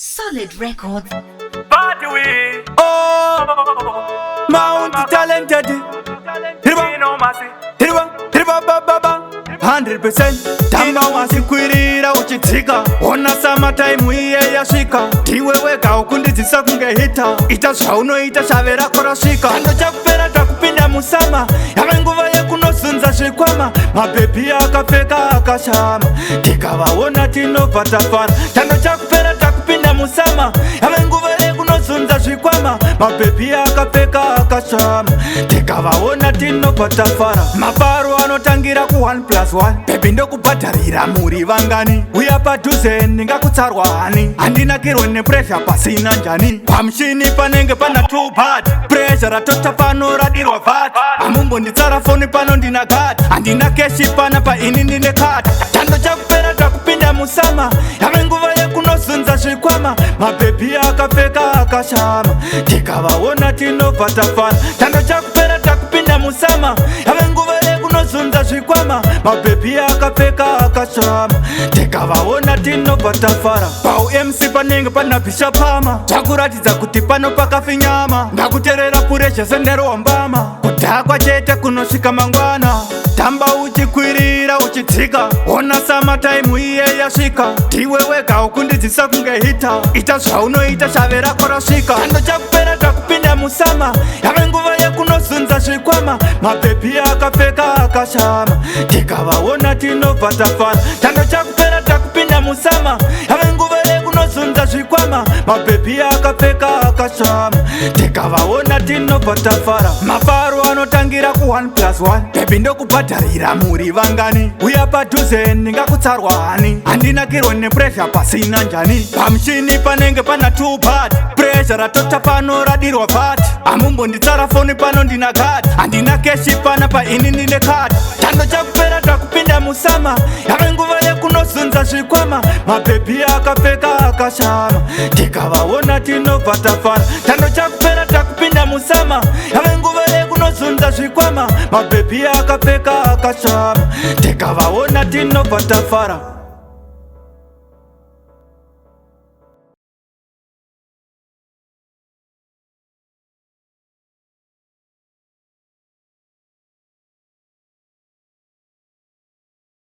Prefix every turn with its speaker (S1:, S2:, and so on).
S1: Solid Records.
S2: Party way.
S3: Oh, Mount Talented. Hirwa baba 100% tamba wasikwirira uchidzika ona summertime iye yasvika ndiwe wega ukundidzisa kunge hita ita zvaunoita shave rako rasvika chando chakupera takupinda musama yave nguva yekunozunza zvikwama mabhebhi akapfeka akashama tikavaona tinobva tafara chando chakupera takupinda musama yave nguva yekunozunza zvikwama mabhebhi akapfeka akashama tikavaona tinobva tafara maparo anotangira ku 1+1 bhebhi ndokubhadharira muri vangani uya padhuze ndingakutsarwa hani handinakirwe nepressure pasina njani pamushini panenge pana 2 bad pressure ratota pano radirwa vat hamumbonditsara foni pano ndina gad handina keshi pana paini ndine kad chando chakupera takupinda musama yave nguva yekunozunza zvikwama mabhebhi akapfeka akashama tikavaona tinobva tafara chando chakupera takupinda musama yave nguva yekunozunza zvikwama mabhebhi akapfeka akashama tikavaona tinobva tafara paumc panenge pana bhishapama takuratidza kuti pano pakafinyama ngakuterera puresha sendero wambama kudhakwa chete kunosvika mangwana tamba uchikwirira uchidzika ona summertime iye yasvika ndiwe wega ukundidzisa kunge hita ita zvaunoita shave rako rasvika chando chakupera takupinda musama yave nguva yekunozunza zvikwama mabhebhi akapfeka akashama tikavaona tinobva tafara chando chakupera takupinda musama yave nguva yekunozunza zvikwama mabhebhi akapfeka akashama tikavaona tinobva tafara maparo anotangira ku 1+1 bhebhi ndokubhadharira muri vangani uya padhuze ndingakutsarwa hani handinakirwe nepressure pasina njani pamushini panenge pana 2 bad pressure ratota pano radirwa vat hamumbonditsara foni pano ndina gad handina keshi pana paini ndine kad chando chakupera takupinda musama yave nguva yekunozunza zvikwama mabhebhi akapfeka akashama tikavaona tinobva tafara chando chakupera takupinda musama yave nguva yekunozunza zvikwama mabhebhi akapfeka akashama tikavaona tinobva tafara